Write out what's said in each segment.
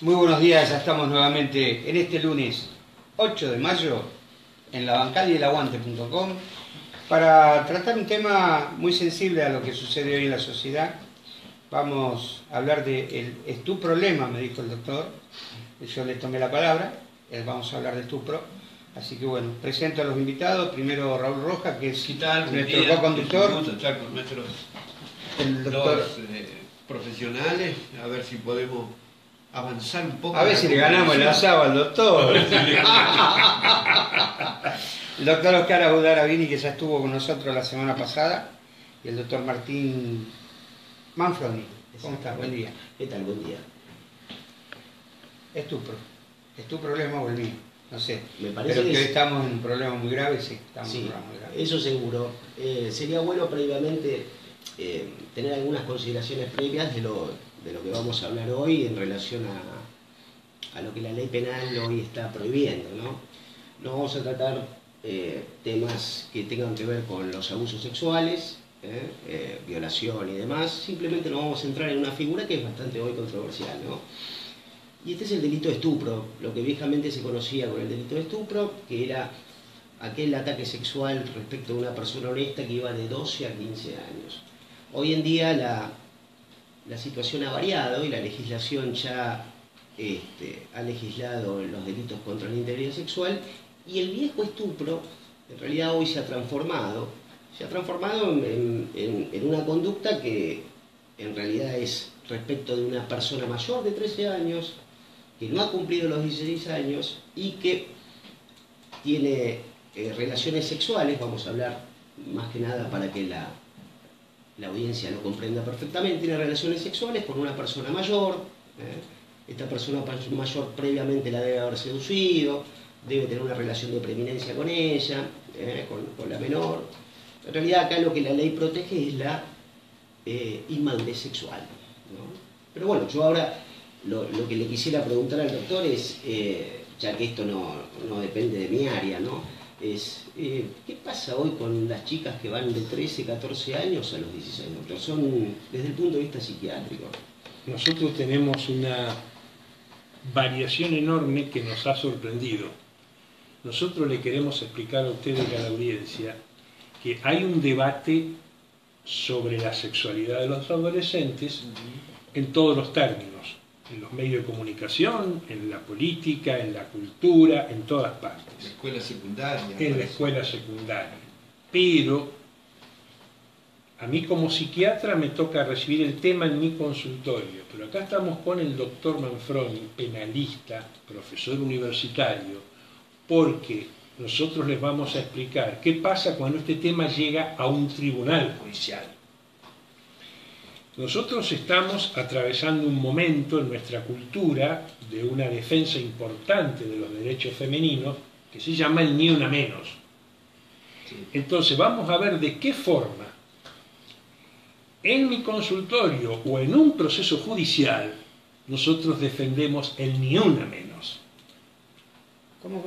Muy buenos días, ya estamos nuevamente en este lunes 8 de mayo en labancadielaguante.com para tratar un tema muy sensible a lo que sucede hoy en la sociedad. Vamos a hablar de es tu problema, me dijo el doctor. Yo le tomé la palabra, vamos a hablar de estupro. Así que bueno, presento a los invitados. Primero Raúl Rojas, que es nuestro co-conductor. Es un gusto estar con nuestros dos profesionales, a ver si podemos avanzar un poco. A ver si le ganamos el asado al doctor. El doctor Oscar Abudar Avini, que ya estuvo con nosotros la semana pasada, y el doctor Martín Manfroni. ¿Cómo estás? Buen día. ¿Qué tal? Buen día. ¿Es tu problema o el mío? No sé. Me parece pero que hoy es... estamos en un problema muy grave, sí. Estamos sí, en un problema muy grave. eso seguro. Sería bueno previamente tener algunas consideraciones previas de lo que vamos a hablar hoy en relación a lo que la ley penal hoy está prohibiendo, ¿no? No vamos a tratar temas que tengan que ver con los abusos sexuales, violación y demás. Simplemente nos vamos a centrar en una figura que es bastante hoy controversial, ¿no? Y este es el delito de estupro, lo que viejamente se conocía con el delito de estupro, que era aquel ataque sexual respecto a una persona honesta que iba de 12 a 15 años. Hoy en día la situación ha variado y la legislación ya ha legislado los delitos contra la integridad sexual, y el viejo estupro en realidad hoy se ha transformado en una conducta que en realidad es respecto de una persona mayor de 13 años que no ha cumplido los 16 años y que tiene relaciones sexuales. Vamos a hablar más que nada para que la audiencia lo comprenda perfectamente. Tiene relaciones sexuales con una persona mayor. Esta persona mayor previamente la debe haber seducido, debe tener una relación de preeminencia con ella, con la menor. En realidad acá lo que la ley protege es la inmadurez sexual, ¿no? Pero bueno, yo ahora lo que le quisiera preguntar al doctor es, ya que esto no depende de mi área, ¿no? Es, ¿qué pasa hoy con las chicas que van de 13, 14 años a los 16, doctor? Son, desde el punto de vista psiquiátrico. Nosotros tenemos una variación enorme que nos ha sorprendido. Nosotros le queremos explicar a ustedes y a la audiencia que hay un debate sobre la sexualidad de los adolescentes en todos los términos. En los medios de comunicación, en la política, en la cultura, en todas partes. En la escuela secundaria. En la escuela secundaria. Pero a mí como psiquiatra me toca recibir el tema en mi consultorio. Pero acá estamos con el doctor Manfroni, penalista, profesor universitario, porque nosotros les vamos a explicar qué pasa cuando este tema llega a un tribunal judicial. Nosotros estamos atravesando un momento en nuestra cultura de una defensa importante de los derechos femeninos que se llama el ni una menos. Entonces vamos a ver de qué forma en mi consultorio o en un proceso judicial nosotros defendemos el ni una menos. ¿Cómo?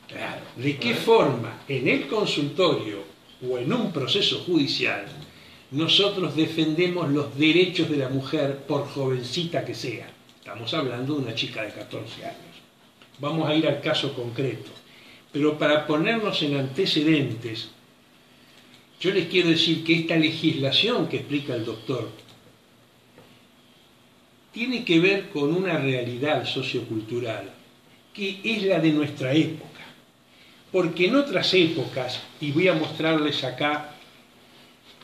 Claro, de qué forma en el consultorio o en un proceso judicial nosotros defendemos los derechos de la mujer, por jovencita que sea. Estamos hablando de una chica de 14 años. Vamos a ir al caso concreto. Pero para ponernos en antecedentes, yo les quiero decir que esta legislación que explica el doctor tiene que ver con una realidad sociocultural que es la de nuestra época. Porque en otras épocas, y voy a mostrarles acá,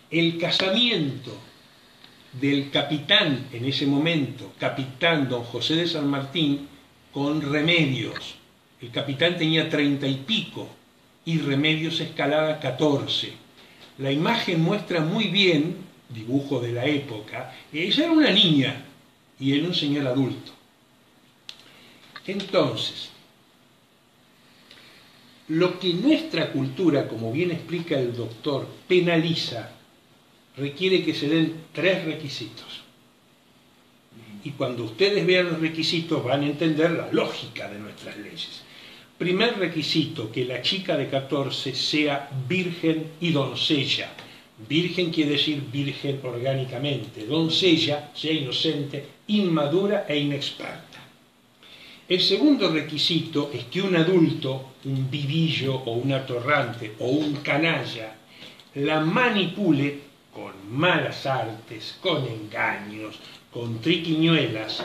el casamiento del capitán, en ese momento, capitán don José de San Martín, con Remedios. El capitán tenía 30 y pico y Remedios escalaba 14. La imagen muestra muy bien, dibujo de la época, ella era una niña y él un señor adulto. Entonces, lo que nuestra cultura, como bien explica el doctor, penaliza, requiere que se den 3 requisitos. Y cuando ustedes vean los requisitos van a entender la lógica de nuestras leyes. Primer requisito, que la chica de 14 sea virgen y doncella. Virgen quiere decir virgen orgánicamente. Doncella, sea inocente, inmadura e inexperta. El segundo requisito es que un adulto, un vivillo o un atorrante o un canalla, la manipule con malas artes, con engaños, con triquiñuelas,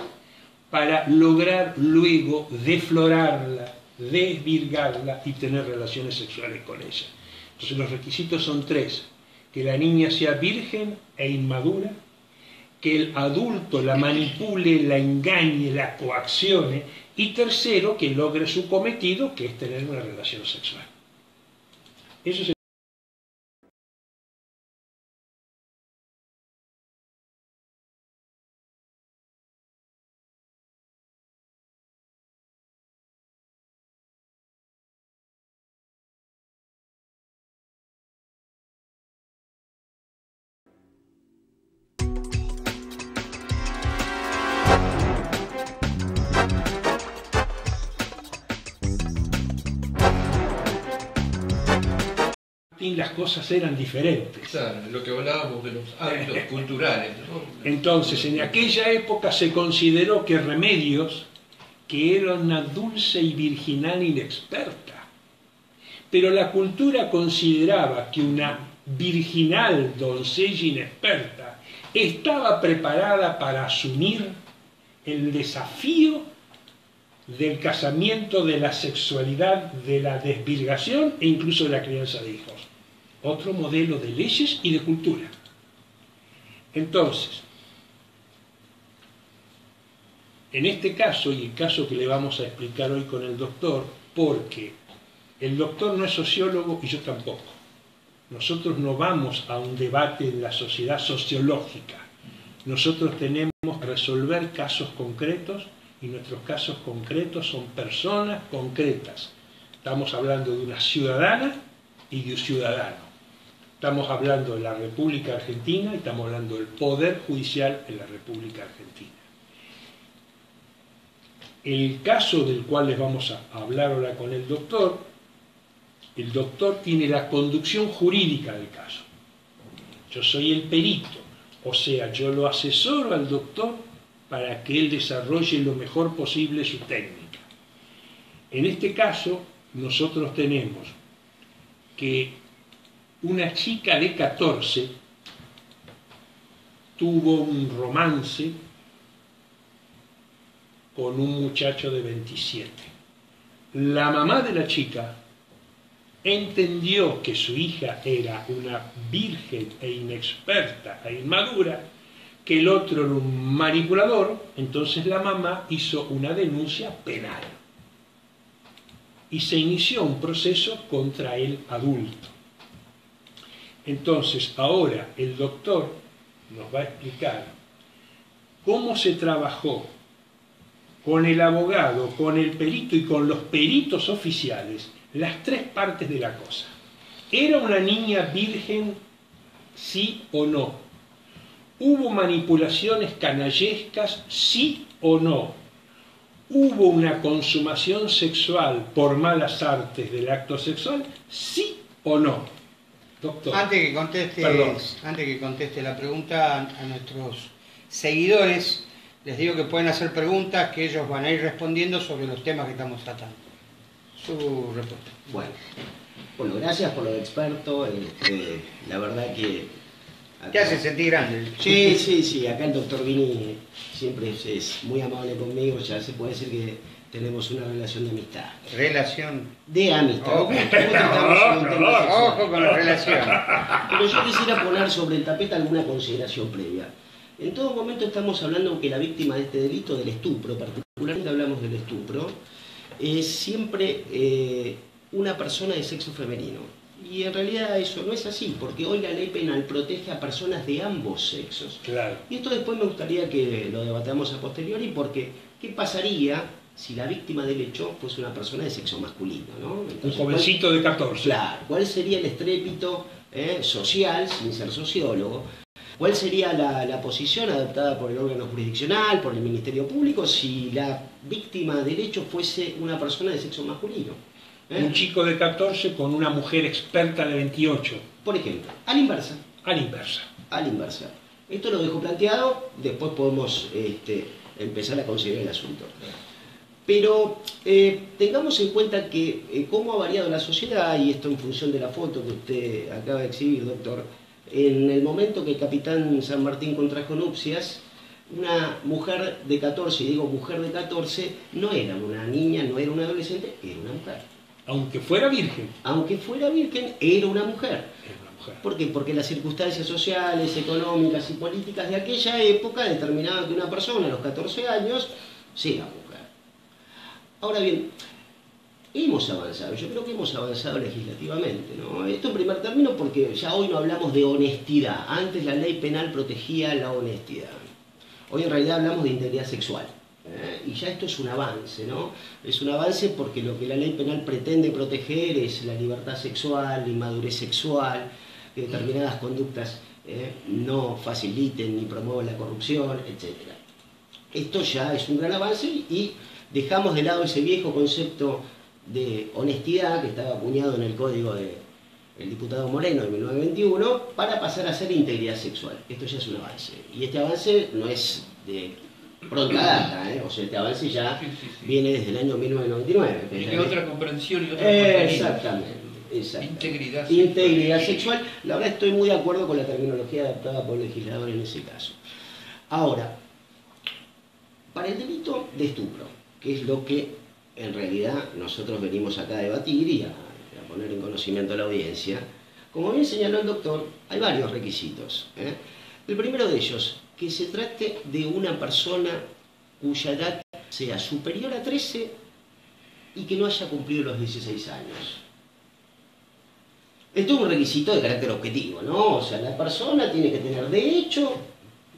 para lograr luego deflorarla, desvirgarla y tener relaciones sexuales con ella. Entonces los requisitos son tres: que la niña sea virgen e inmadura, que el adulto la manipule, la engañe, la coaccione, y tercero, que logre su cometido, que es tener una relación sexual. Eso es las cosas eran diferentes. Claro, lo que hablábamos de los hábitos culturales, ¿no? Entonces, en aquella época se consideró que Remedios, que era una dulce y virginal inexperta, pero la cultura consideraba que una virginal doncella inexperta estaba preparada para asumir el desafío del casamiento, de la sexualidad, de la desvirgación e incluso de la crianza de hijos. Otro modelo de leyes y de cultura. Entonces, en este caso, y el caso que le vamos a explicar hoy con el doctor, porque el doctor no es sociólogo y yo tampoco. Nosotros no vamos a un debate en la sociedad sociológica. Nosotros tenemos que resolver casos concretos, y nuestros casos concretos son personas concretas. Estamos hablando de una ciudadana y de un ciudadano. Estamos hablando de la República Argentina y estamos hablando del Poder Judicial en la República Argentina. El caso del cual les vamos a hablar ahora con el doctor tiene la conducción jurídica del caso. Yo soy el perito, o sea, yo lo asesoro al doctor para que él desarrolle lo mejor posible su técnica. En este caso, nosotros tenemos que una chica de 14 tuvo un romance con un muchacho de 27. La mamá de la chica entendió que su hija era una virgen e inexperta e inmadura, que el otro era un manipulador, entonces la mamá hizo una denuncia penal y se inició un proceso contra el adulto. Entonces ahora el doctor nos va a explicar cómo se trabajó con el abogado, con el perito y con los peritos oficiales las tres partes de la cosa. ¿Era una niña virgen, sí o no? ¿Hubo manipulaciones canallescas, sí o no? ¿Hubo una consumación sexual por malas artes del acto sexual, sí o no? Doctor. Antes que conteste la pregunta a nuestros seguidores, les digo que pueden hacer preguntas que ellos van a ir respondiendo sobre los temas que estamos tratando. Su respuesta. Bueno, gracias por lo de experto. La verdad que... Acá... Te hace sentir grande. Sí. Acá el doctor Vini siempre es muy amable conmigo. Ya se puede decir que tenemos una relación de amistad. Relación. De amistad. Ojo con la relación. Pero yo quisiera poner sobre el tapete alguna consideración previa. En todo momento estamos hablando que la víctima de este delito, del estupro, particularmente hablamos del estupro, es siempre una persona de sexo femenino. Y en realidad eso no es así, porque hoy la ley penal protege a personas de ambos sexos. Claro. Y esto después me gustaría que lo debatamos a posteriori, porque ¿qué pasaría si la víctima del hecho fuese una persona de sexo masculino, ¿no? Entonces, un jovencito de 14. Claro, ¿cuál sería el estrépito social, sin ser sociólogo? ¿Cuál sería la posición adoptada por el órgano jurisdiccional, por el Ministerio Público, si la víctima del hecho fuese una persona de sexo masculino? Un chico de 14 con una mujer experta de 28. Por ejemplo, a la inversa. A la inversa. A la inversa. Esto lo dejo planteado, después podemos empezar a considerar el asunto. Pero tengamos en cuenta que cómo ha variado la sociedad, y esto en función de la foto que usted acaba de exhibir, doctor, en el momento que el capitán San Martín contrajo nupcias, una mujer de 14, y digo mujer de 14, no era una niña, no era una adolescente, era una mujer. Aunque fuera virgen. Aunque fuera virgen, era una mujer. Era una mujer. ¿Por qué? Porque las circunstancias sociales, económicas y políticas de aquella época determinaban que una persona a los 14 años sea mujer. Ahora bien, hemos avanzado, yo creo que hemos avanzado legislativamente, ¿no? Esto en primer término porque ya hoy no hablamos de honestidad, antes la ley penal protegía la honestidad. Hoy en realidad hablamos de integridad sexual, y ya esto es un avance, ¿no? Es un avance porque lo que la ley penal pretende proteger es la libertad sexual, la inmadurez sexual, que determinadas conductas no faciliten ni promuevan la corrupción, etc. Esto ya es un gran avance y dejamos de lado ese viejo concepto de honestidad que estaba acuñado en el código del diputado Moreno de 1921 para pasar a ser integridad sexual. Esto ya es un avance. Y este avance no es de pronta data, o sea, este avance ya viene desde el año 1999. Tiene otra comprensión y otra contenido. Exactamente. Integridad sexual. La verdad estoy muy de acuerdo con la terminología adaptada por el legislador en ese caso. Ahora, para el delito de estupro, que es lo que en realidad nosotros venimos acá a debatir y a poner en conocimiento a la audiencia, como bien señaló el doctor, hay varios requisitos. El primero de ellos, que se trate de una persona cuya edad sea superior a 13 y que no haya cumplido los 16 años. Esto es un requisito de carácter objetivo, ¿no? O sea, la persona tiene que tener de hecho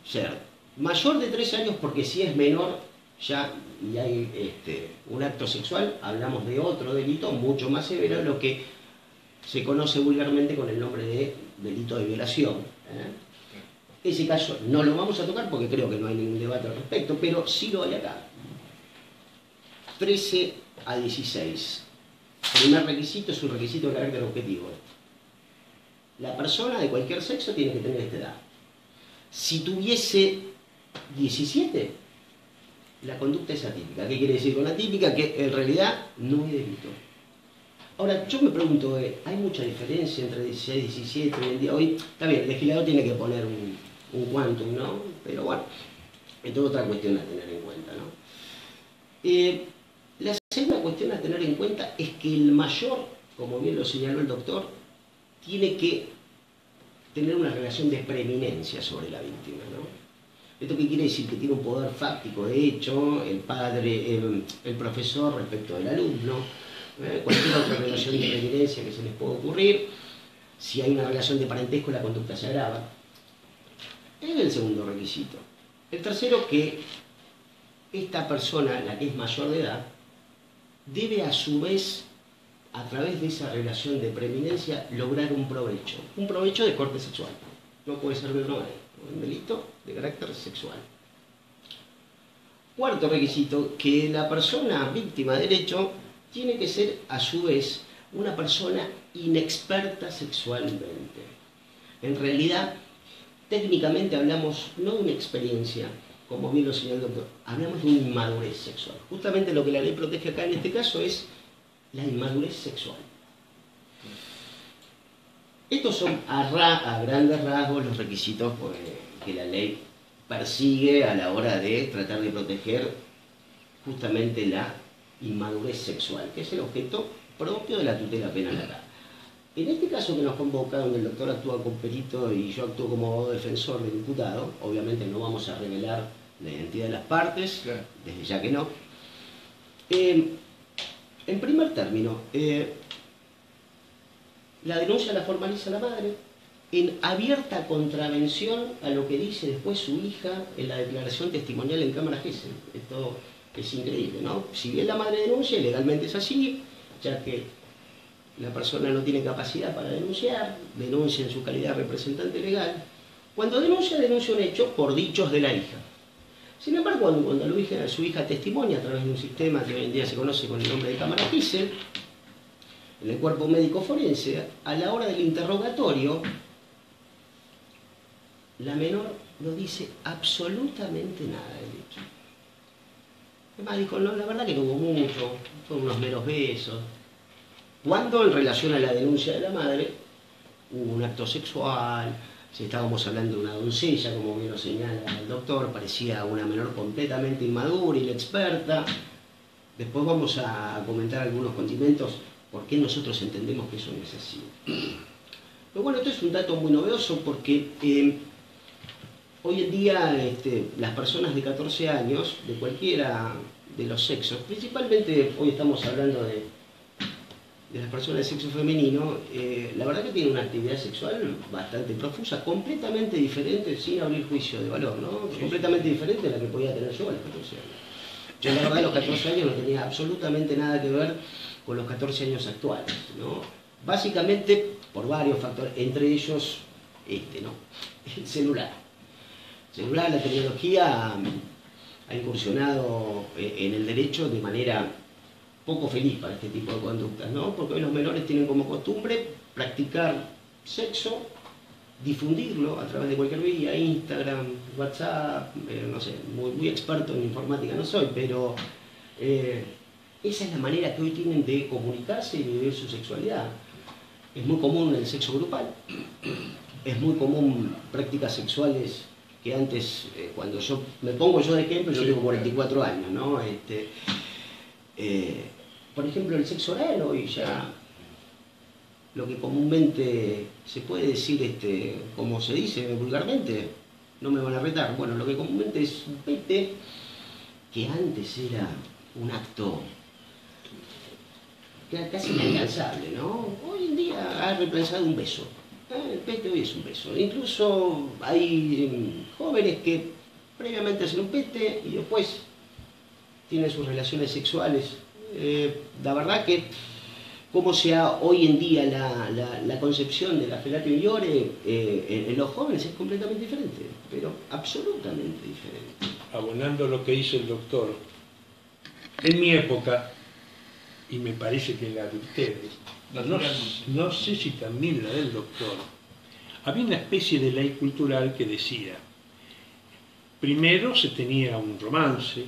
ser mayor de 13 años, porque si es menor ya y hay un acto sexual, hablamos de otro delito mucho más severo, lo que se conoce vulgarmente con el nombre de delito de violación. Ese caso no lo vamos a tocar porque creo que no hay ningún debate al respecto, pero sí lo hay acá. 13 a 16. Primer requisito es un requisito de carácter objetivo. La persona de cualquier sexo tiene que tener esta edad. Si tuviese 17, la conducta es atípica. ¿Qué quiere decir con atípica? Que en realidad no hay delito. Ahora, yo me pregunto, ¿hay mucha diferencia entre 16 y 17 hoy en día? Hoy, está bien, el legislador tiene que poner un quantum, ¿no? Pero bueno, esto es otra cuestión a tener en cuenta, ¿no? La segunda cuestión a tener en cuenta es que el mayor, como bien lo señaló el doctor, tiene que tener una relación de preeminencia sobre la víctima, ¿no? ¿Esto qué quiere decir? Que tiene un poder fáctico, de hecho, el padre, el profesor respecto del alumno, cualquier otra relación de preeminencia que se les pueda ocurrir. Si hay una relación de parentesco, la conducta se agrava. Es el segundo requisito. El tercero, que esta persona, la que es mayor de edad, debe a su vez, a través de esa relación de preeminencia, lograr un provecho de corte sexual. No puede ser de otra manera, un delito de carácter sexual. Cuarto requisito, que la persona víctima del hecho tiene que ser a su vez una persona inexperta sexualmente. En realidad, técnicamente hablamos no de una experiencia, como bien lo señaló el doctor, hablamos de una inmadurez sexual. Justamente lo que la ley protege acá en este caso es la inmadurez sexual. Estos son a grandes rasgos los requisitos que la ley persigue a la hora de tratar de proteger justamente la inmadurez sexual, que es el objeto propio de la tutela penal acá. En este caso que nos convoca, donde el doctor actúa como perito y yo actúo como abogado defensor del imputado, obviamente no vamos a revelar la identidad de las partes, claro, desde ya que no. En primer término, la denuncia la formaliza la madre en abierta contravención a lo que dice después su hija en la declaración testimonial en Cámara Gesell. Esto es increíble, ¿no? Si bien la madre denuncia, legalmente es así, ya que la persona no tiene capacidad para denunciar, denuncia en su calidad de representante legal. Cuando denuncia un hecho por dichos de la hija. Sin embargo, cuando su hija testimonia a través de un sistema que hoy en día se conoce con el nombre de Cámara Gesell, en el cuerpo médico forense, a la hora del interrogatorio, la menor no dice absolutamente nada del hecho. Además dijo, no, la verdad que no hubo mucho, fueron unos meros besos. Cuando en relación a la denuncia de la madre, hubo un acto sexual, si estábamos hablando de una doncella, como bien lo señala el doctor, parecía una menor completamente inmadura, inexperta. Después vamos a comentar algunos condimentos, por qué nosotros entendemos que eso no es así. Pero bueno, esto es un dato muy novedoso porque hoy en día las personas de 14 años, de cualquiera de los sexos, principalmente hoy estamos hablando de las personas de sexo femenino, la verdad que tienen una actividad sexual bastante profusa, completamente diferente, sin abrir juicio de valor, ¿no? Sí. Completamente diferente a la que podía tener yo a los 14 años. Yo la verdad a los 14 años no tenía absolutamente nada que ver con los 14 años actuales, ¿no? Básicamente por varios factores, entre ellos ¿no? El celular. La tecnología ha incursionado en el derecho de manera poco feliz para este tipo de conductas, ¿no? Porque hoy los menores tienen como costumbre practicar sexo, difundirlo a través de cualquier vía, Instagram, WhatsApp, no sé, muy experto en informática no soy, pero esa es la manera que hoy tienen de comunicarse y de vivir su sexualidad. Es muy común el sexo grupal, es muy común prácticas sexuales que antes, cuando yo me pongo yo de ejemplo, yo tengo 44 años, ¿no? Por ejemplo, el sexo oral hoy ya, lo que comúnmente se puede decir, como se dice vulgarmente, no me van a retar, bueno, lo que comúnmente es un pete, que antes era un acto casi inalcanzable, ¿no? Hoy en día ha reemplazado un beso. El pete hoy es un beso. Incluso hay jóvenes que previamente hacen un pete y después tienen sus relaciones sexuales. La verdad que cómo sea hoy en día la concepción de la felatio iure en los jóvenes es completamente diferente, pero absolutamente diferente. Abonando lo que dice el doctor, en mi época, y me parece que la de ustedes, no sé si también la del doctor, había una especie de ley cultural que decía, primero se tenía un romance,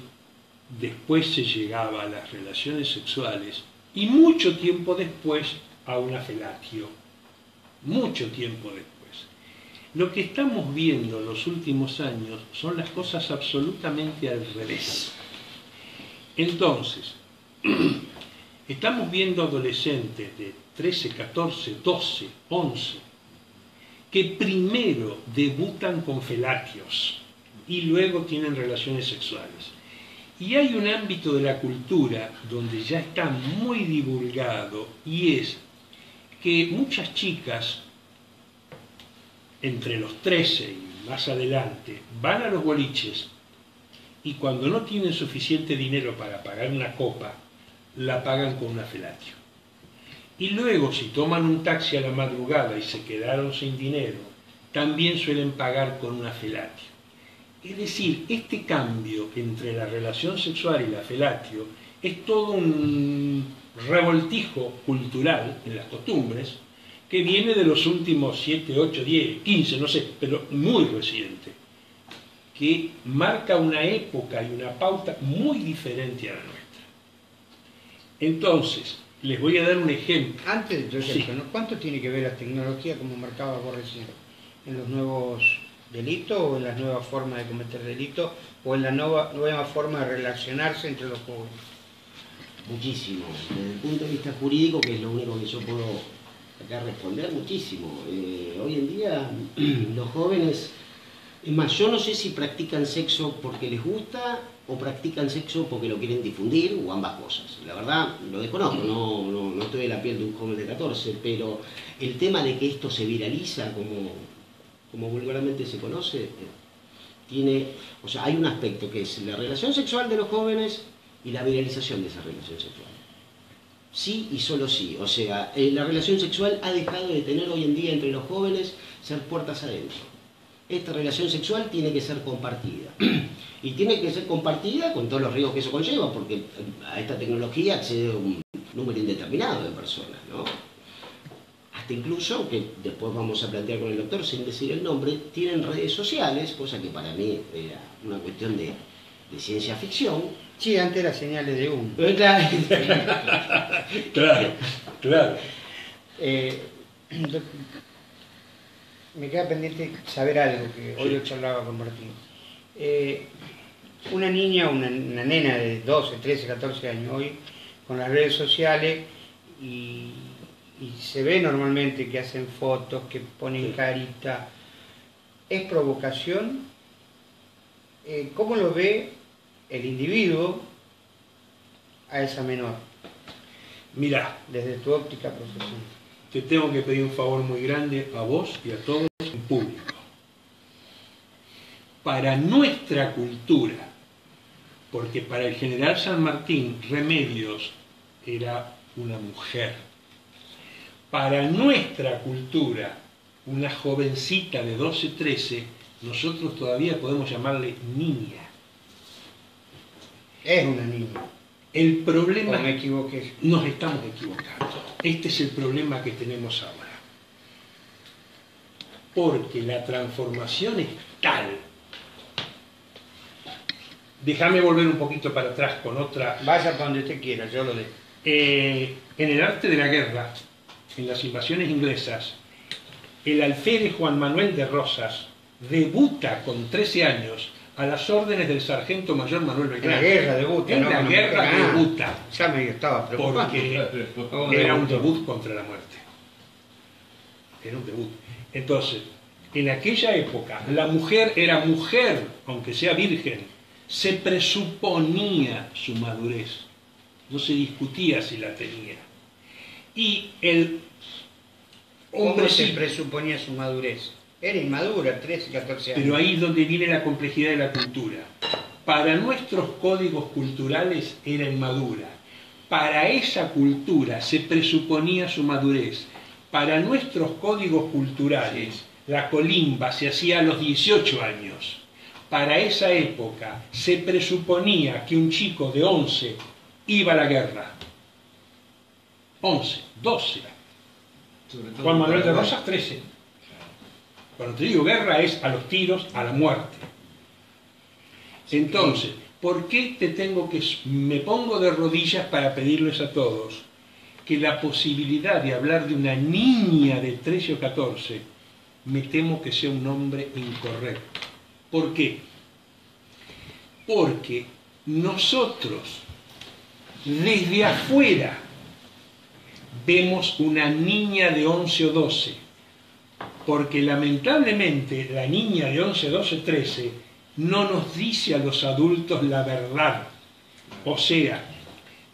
después se llegaba a las relaciones sexuales y mucho tiempo después a una felatio. Mucho tiempo después. Lo que estamos viendo en los últimos años son las cosas absolutamente al revés. Entonces, estamos viendo adolescentes de 13, 14, 12, 11, que primero debutan con felatios y luego tienen relaciones sexuales. Y hay un ámbito de la cultura donde ya está muy divulgado y es que muchas chicas, entre los 13 y más adelante, van a los boliches y cuando no tienen suficiente dinero para pagar una copa, la pagan con una felatio. Y luego, si toman un taxi a la madrugada y se quedaron sin dinero, también suelen pagar con una felatio. Es decir, este cambio entre la relación sexual y la felatio es todo un revoltijo cultural en las costumbres que viene de los últimos 7, 8, 10, 15, no sé, pero muy reciente, que marca una época y una pauta muy diferente a la nuestra. Entonces, les voy a dar un ejemplo. Antes de Sí. ¿cuánto tiene que ver la tecnología, como marcaba vos recién, en los nuevos delitos o en las nuevas formas de cometer delitos o en la nueva forma de relacionarse entre los jóvenes? Muchísimo. Desde el punto de vista jurídico, que es lo único que yo puedo acá responder, muchísimo. Hoy en día los jóvenes, es más, yo no sé si practican sexo porque les gusta o practican sexo porque lo quieren difundir o ambas cosas. La verdad, lo desconozco, no estoy en la piel de un joven de 14, pero el tema de que esto se viraliza como vulgarmente se conoce, o sea, hay un aspecto que es la relación sexual de los jóvenes y la viralización de esa relación sexual. Sí y solo sí. O sea, la relación sexual ha dejado de tener hoy en día entre los jóvenes ser puertas adentro. Esta relación sexual tiene que ser compartida. Y tiene que ser compartida con todos los riesgos que eso conlleva, porque a esta tecnología accede un número indeterminado de personas, ¿no? Hasta incluso, que después vamos a plantear con el doctor sin decir el nombre, tienen redes sociales, cosa que para mí era una cuestión de de ciencia ficción. Sí, antes era señales de humo. Claro, claro. Me queda pendiente saber algo que hoy lo charlaba con Martín. Una niña, una nena de 12, 13, 14 años hoy, con las redes sociales, y se ve normalmente que hacen fotos, que ponen carita. ¿Es provocación? ¿Cómo lo ve el individuo a esa menor? Mirá, Desde tu óptica profesional. te tengo que pedir un favor muy grande a vos y a todos en público. Para nuestra cultura, porque para el general San Martín Remedios era una mujer, para nuestra cultura, una jovencita de 12, 13, nosotros todavía podemos llamarle niña. Es una niña. El problema... ¿O me equivoqué? Nos estamos equivocando. Este es el problema que tenemos ahora. Porque la transformación es tal. Déjame volver un poquito para atrás con otra... Vaya para donde usted quiera, yo lo dejo. En el arte de la guerra, en las invasiones inglesas, el alférez Juan Manuel de Rosas debuta con 13 años a las órdenes del sargento mayor Manuel Belgrano. En la guerra debuta. En la guerra debuta. Ya me estaba preocupado. Porque era un debut contra la muerte. Era un debut. Entonces, en aquella época, la mujer era mujer, aunque sea virgen. Se presuponía su madurez. No se discutía si la tenía. Y el hombre ¿Cómo se presuponía su madurez? Era inmadura, 13, 14 años. Pero ahí es donde viene la complejidad de la cultura. Para nuestros códigos culturales era inmadura. Para esa cultura se presuponía su madurez. Para nuestros códigos culturales, la colimba se hacía a los 18 años. Para esa época se presuponía que un chico de 11 iba a la guerra. 11, 12. Juan Manuel de Rosas, 13. Cuando te digo guerra es a los tiros, a la muerte. Entonces, ¿por qué me pongo de rodillas para pedirles a todos que la posibilidad de hablar de una niña de 13 o 14, me temo que sea un nombre incorrecto? ¿Por qué? Porque nosotros, desde afuera, vemos una niña de 11 o 12, porque lamentablemente la niña de 11, 12, 13 no nos dice a los adultos la verdad. O sea,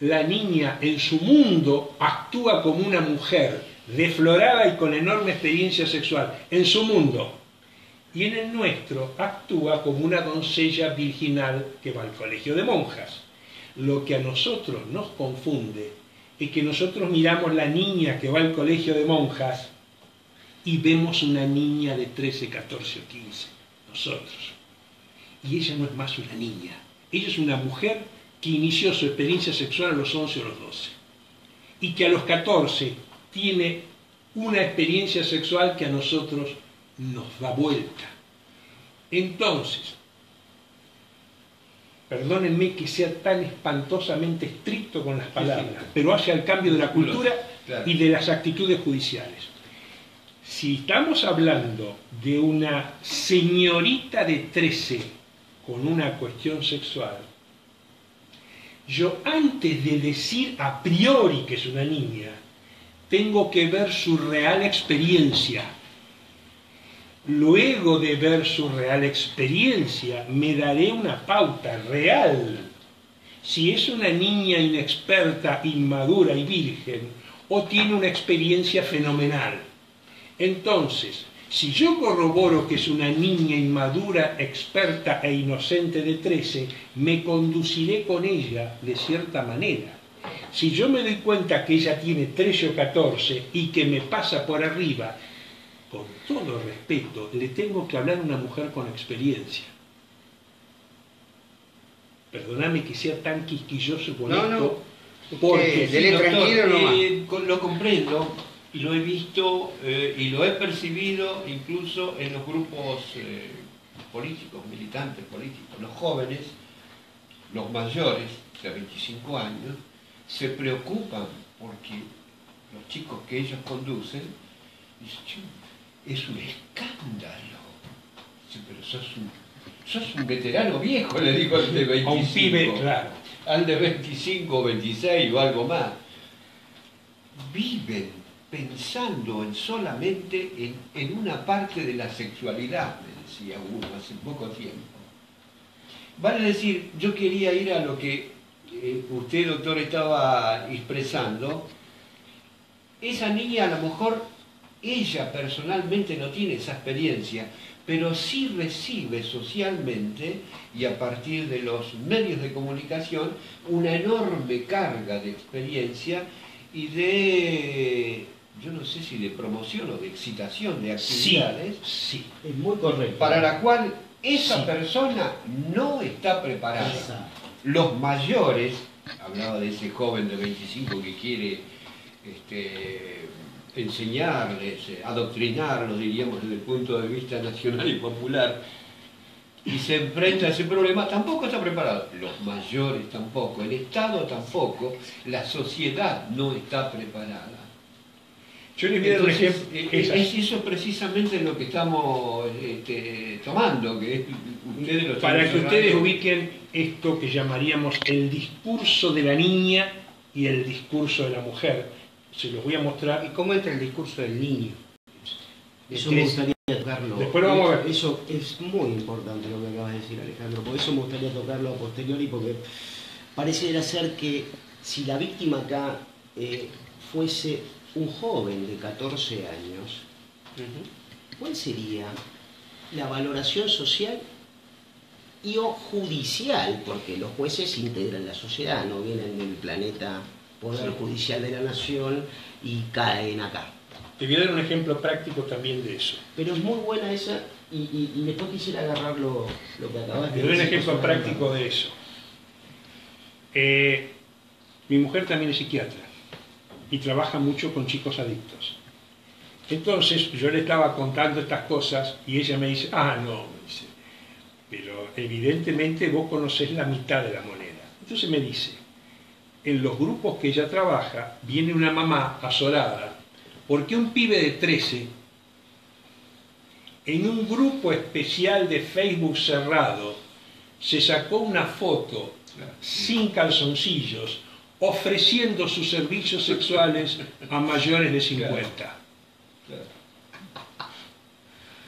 la niña en su mundo actúa como una mujer deflorada y con enorme experiencia sexual, en su mundo. Y en el nuestro actúa como una doncella virginal que va al colegio de monjas. Lo que a nosotros nos confunde es que nosotros miramos la niña que va al colegio de monjas y vemos una niña de 13, 14 o 15, nosotros. Y ella no es más una niña. Ella es una mujer que inició su experiencia sexual a los 11 o los 12. Y que a los 14 tiene una experiencia sexual que a nosotros nos da vuelta. Entonces, perdónenme que sea tan espantosamente estricto con las palabras, pero hace al cambio de la cultura y de las actitudes judiciales. Si estamos hablando de una señorita de 13 con una cuestión sexual, yo antes de decir a priori que es una niña, tengo que ver su real experiencia. Luego de ver su real experiencia, me daré una pauta real. Si es una niña inexperta, inmadura y virgen, o tiene una experiencia fenomenal. Entonces, si yo corroboro que es una niña inmadura, experta e inocente de 13, me conduciré con ella de cierta manera. Si yo me doy cuenta que ella tiene 13 o 14 y que me pasa por arriba, con todo respeto, le tengo que hablar a una mujer con experiencia. Perdóname que sea tan quisquilloso con esto, porque dele tranquilo nomás. Lo comprendo y lo he visto y lo he percibido incluso en los grupos políticos, militantes políticos, los jóvenes, los mayores de 25 años se preocupan porque los chicos que ellos conducen dicen, es un escándalo. Dice, pero sos un veterano viejo, le digo al de 25. A un pibe, claro. Al de 25, 26 o algo más. Viven pensando solamente en una parte de la sexualidad, me decía uno hace poco tiempo. Vale decir, yo quería ir a lo que usted, doctor, estaba expresando. Esa niña, a lo mejor, ella personalmente no tiene esa experiencia, pero sí recibe socialmente y a partir de los medios de comunicación una enorme carga de experiencia y de, yo no sé si de promoción o de excitación de actividades, sí, es muy correcto, para la cual esa persona no está preparada. Exacto. Los mayores, hablaba de ese joven de 25 que quiere enseñarles, adoctrinarlos, diríamos, desde el punto de vista nacional y popular, y se enfrenta a ese problema, tampoco está preparado. Los mayores tampoco, el Estado tampoco, la sociedad no está preparada. Yo les voy a dar un ejemplo. Es eso precisamente lo que estamos tomando, que ustedes lo están para que ustedes observando. ubiquen esto que llamaríamos el discurso de la niña y el discurso de la mujer. Se los voy a mostrar. ¿Y cómo entra el discurso del niño? Eso me gustaría tocarlo. Después lo vamos a ver. Eso es muy importante lo que acabas de decir, Alejandro, por eso me gustaría tocarlo a posteriori, porque pareciera ser que si la víctima acá fuese un joven de 14 años, ¿cuál sería la valoración social y o judicial? Porque los jueces integran la sociedad, no vienen del planeta Poder Judicial de la Nación y caen acá. Te voy a dar un ejemplo práctico también de eso. Pero es muy buena esa, y después quisiera agarrar lo que acabas de Te doy un decir. ejemplo práctico de eso. Mi mujer también es psiquiatra y trabaja mucho con chicos adictos. Entonces yo le estaba contando estas cosas y ella me dice, no, me dice, pero evidentemente vos conocés la mitad de la moneda. Entonces me dice, en los grupos que ella trabaja viene una mamá azorada porque un pibe de 13 en un grupo especial de Facebook cerrado se sacó una foto sin calzoncillos ofreciendo sus servicios sexuales a mayores de 50.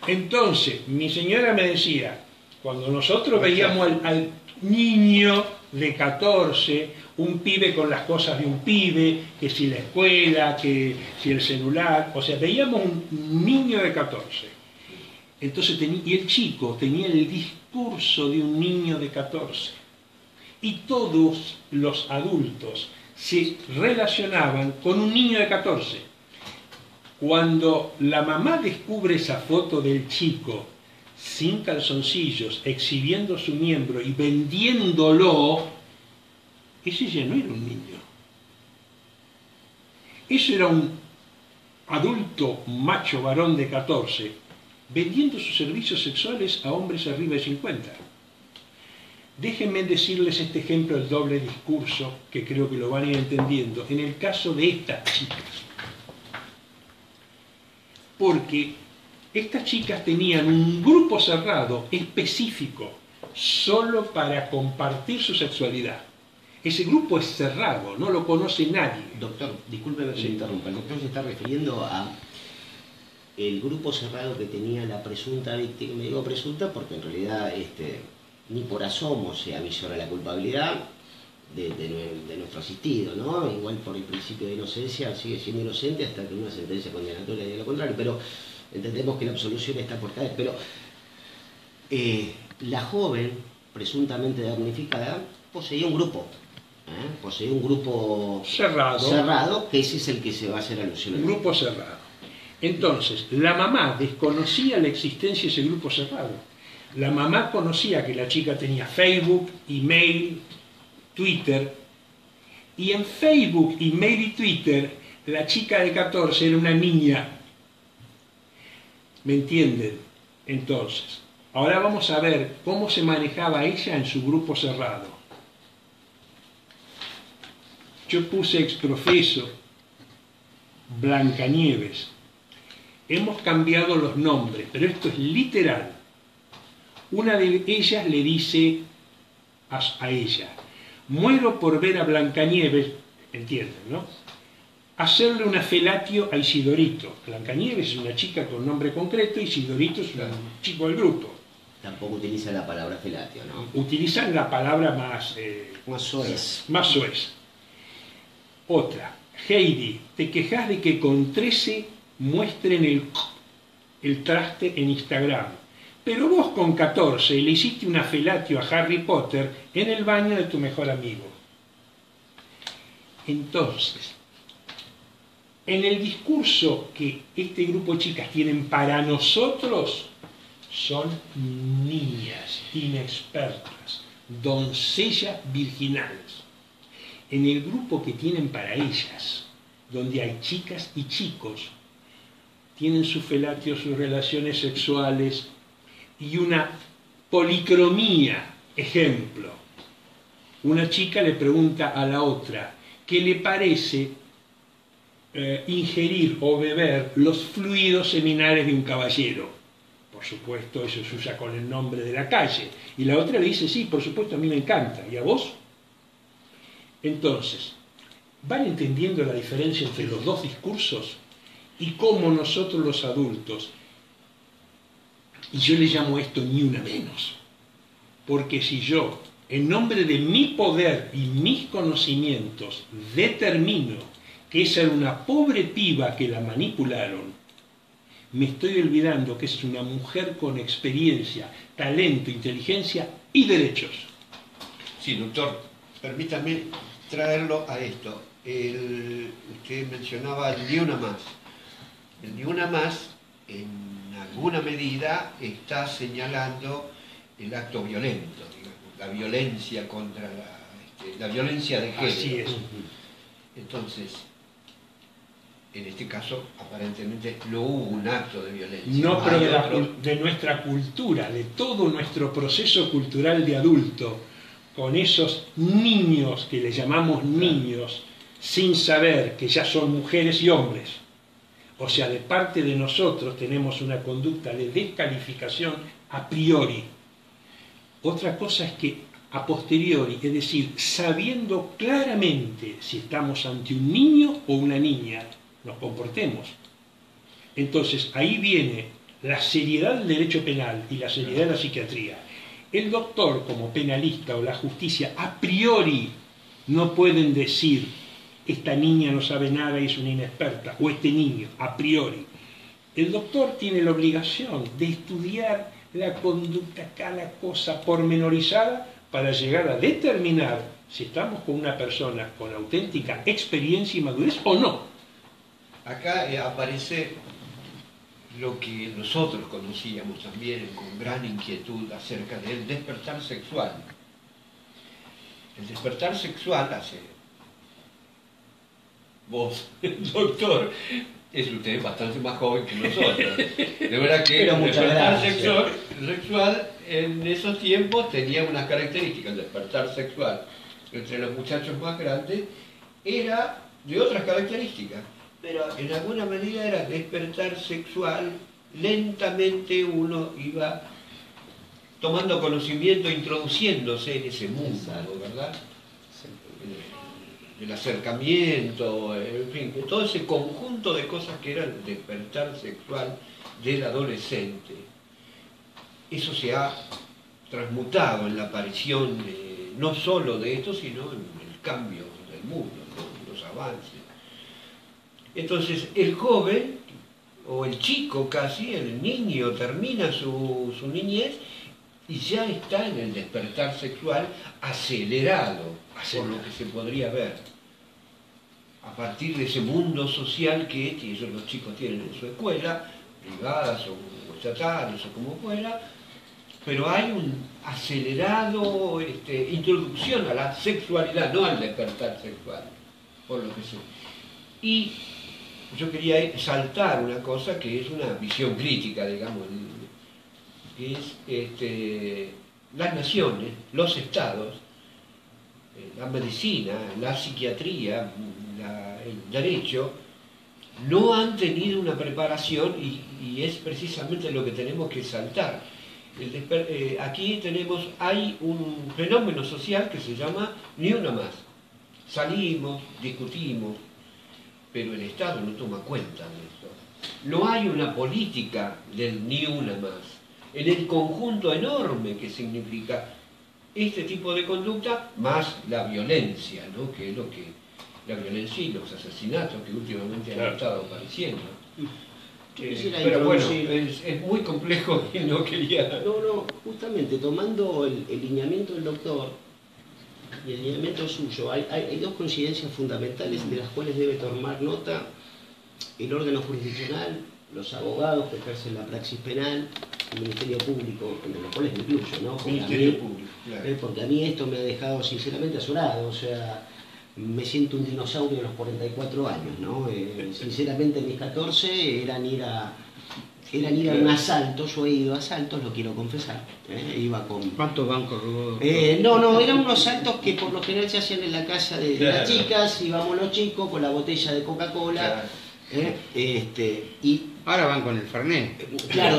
Entonces, mi señora me decía, cuando nosotros veíamos al niño de 14, un pibe con las cosas de un pibe, que si la escuela, que si el celular, o sea, veíamos un niño de 14. Entonces, y el chico tenía el discurso de un niño de 14. Y todos los adultos se relacionaban con un niño de 14. Cuando la mamá descubre esa foto del chico sin calzoncillos, exhibiendo su miembro y vendiéndolo, ese ya no era un niño. Eso era un adulto macho varón de 14, vendiendo sus servicios sexuales a hombres arriba de 50. Déjenme decirles este ejemplo del doble discurso, que creo que lo van a ir entendiendo, en el caso de estas chicas. Porque estas chicas tenían un grupo cerrado específico, solo para compartir su sexualidad. Ese grupo es cerrado, no lo conoce nadie. Doctor, discúlpeme que me interrumpa. El doctor se está refiriendo a el grupo cerrado que tenía la presunta víctima. Me digo presunta porque en realidad ni por asomo se avisora la culpabilidad de nuestro asistido, ¿no? Igual por el principio de inocencia sigue siendo inocente hasta que una sentencia condenatoria diga lo contrario, pero entendemos que la absolución está por caer. Pero la joven, presuntamente damnificada, poseía un grupo. Poseía un grupo cerrado, que ese es el que se va a hacer alusión. Un grupo cerrado. Entonces, la mamá desconocía la existencia de ese grupo cerrado. La mamá conocía que la chica tenía Facebook, email, Twitter, y en Facebook, email y Twitter, la chica de 14 era una niña. ¿Me entienden? Entonces, ahora vamos a ver cómo se manejaba ella en su grupo cerrado. Yo puse exprofeso, Blancanieves. Hemos cambiado los nombres, pero esto es literal. Una de ellas le dice a ella: muero por ver a Blancanieves, entienden, ¿no? Hacerle una felatio a Isidorito. Blancanieves es una chica con nombre concreto, Isidorito es un chico del grupo. Tampoco utiliza la palabra felatio, ¿no? Utilizan la palabra más... Más soez. Más soez. Otra. Heidi, te quejas de que con 13 muestren el traste en Instagram, pero vos con 14 le hiciste una felatio a Harry Potter en el baño de tu mejor amigo. Entonces, en el discurso que este grupo de chicas tienen para nosotros, son niñas inexpertas, doncellas virginales. En el grupo que tienen para ellas, donde hay chicas y chicos, tienen su felatio, sus relaciones sexuales y una policromía. Ejemplo, una chica le pregunta a la otra qué le parece ingerir o beber los fluidos seminales de un caballero. Por supuesto, eso se usa con el nombre de la calle. Y la otra le dice, sí, por supuesto, a mí me encanta. ¿Y a vos? Entonces, ¿van entendiendo la diferencia entre los dos discursos? Y cómo nosotros los adultos, y yo le llamo esto ni una menos, porque si yo, en nombre de mi poder y mis conocimientos, determino que esa era una pobre piba que la manipularon, me estoy olvidando que es una mujer con experiencia, talento, inteligencia y derechos. Sí, doctor, permítame traerlo a esto. Usted mencionaba el ni una más. El ni una más, en alguna medida, está señalando el acto violento, digamos, la violencia contra la violencia de género. Así es. Entonces, en este caso, aparentemente, no hubo un acto de violencia. No, pero de nuestra cultura, de todo nuestro proceso cultural de adulto, con esos niños que les llamamos niños, sin saber que ya son mujeres y hombres. O sea, de parte de nosotros tenemos una conducta de descalificación a priori. Otra cosa es que a posteriori, es decir, sabiendo claramente si estamos ante un niño o una niña, nos comportemos. Entonces, ahí viene la seriedad del derecho penal y la seriedad de la psiquiatría. El doctor, como penalista, o la justicia, a priori no pueden decir esta niña no sabe nada y es una inexperta, o este niño, a priori. El doctor tiene la obligación de estudiar la conducta, cada cosa pormenorizada, para llegar a determinar si estamos con una persona con auténtica experiencia y madurez o no. Acá aparece lo que nosotros conocíamos también con gran inquietud acerca del despertar sexual. El despertar sexual vos, doctor, es usted bastante más joven que nosotros. De verdad que el despertar sexual en esos tiempos tenía unas características. El despertar sexual entre los muchachos más grandes era de otras características, pero en alguna medida era despertar sexual. Lentamente uno iba tomando conocimiento, introduciéndose en ese mundo, ¿verdad? El acercamiento, en fin, todo ese conjunto de cosas que era el despertar sexual del adolescente. Eso se ha transmutado en la aparición no solo de esto, sino en el cambio del mundo, ¿no? Los avances. Entonces, el joven, o el chico casi, el niño, termina su niñez y ya está en el despertar sexual acelerado, por lo que se podría ver, a partir de ese mundo social que ellos, los chicos, tienen en su escuela, privadas o estatales o como fuera, pero hay un acelerado introducción a la sexualidad, no al despertar sexual, por lo que sé. Y yo quería saltar una cosa que es una visión crítica, digamos, que es las naciones, los estados, la medicina, la psiquiatría, el derecho, no han tenido una preparación y es precisamente lo que tenemos que saltar. Aquí hay un fenómeno social que se llama ni una más. Salimos, discutimos, pero el Estado no toma cuenta de esto. No hay una política del ni una más. En el conjunto enorme que significa este tipo de conducta, más la violencia, ¿no? Que es lo que la violencia y los asesinatos que últimamente han estado apareciendo. Pero bueno, es muy complejo y no quería... No, justamente tomando el lineamiento del doctor y el lineamiento suyo, hay dos coincidencias fundamentales de las cuales debe tomar nota el órgano jurisdiccional, los abogados que ejercen la praxis penal, el Ministerio Público, entre los cuales me incluyo, ¿no? Porque a mí esto me ha dejado sinceramente azorado, o sea, me siento un dinosaurio a los 44 años, ¿no? Sinceramente mis 14 eran ir a un asalto. Yo he ido a asaltos, lo quiero confesar, iba con... ¿Cuántos bancos robó? No, eran unos asaltos que por lo general se hacían en la casa de las chicas, íbamos los chicos con la botella de Coca-Cola, y ahora van con el Fernet. claro,